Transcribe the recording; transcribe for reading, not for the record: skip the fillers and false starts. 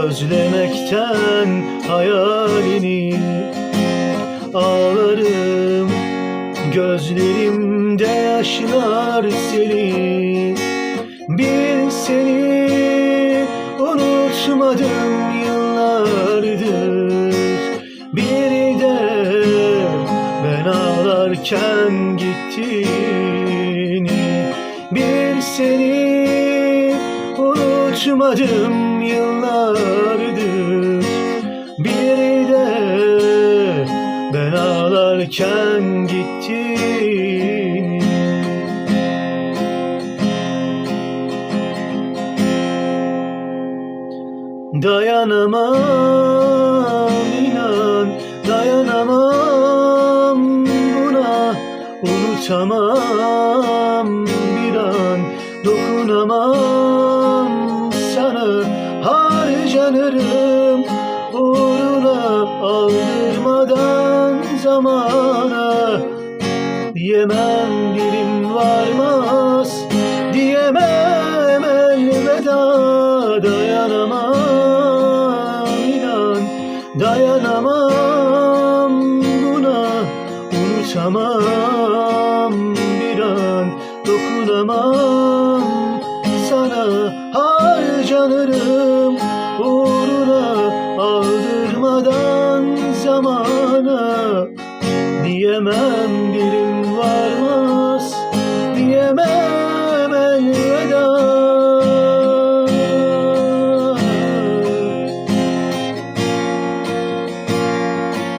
özlemekten hayalini. Ağlarım, gözlerimde yaşlar seni. Bir seni unutmadım yıllardır, bir de ben ağlarken gittiğini. Bir seni unutmadım yıllardır, bir de ben ağlarken gittiğini. Dayanamam inan, dayanamam buna. Unutamam bir an, dokunamam sana. Harcanırım uğruna, aldırmadan zamana. Diyemem dilim varmaz, diyemem elveda. Dayanamam inan, dayanamam buna. Unutamam bir an, dokunamam sana. Harcanırım uğruna, aldırmadan zamana. Diyemem dilim varmaz.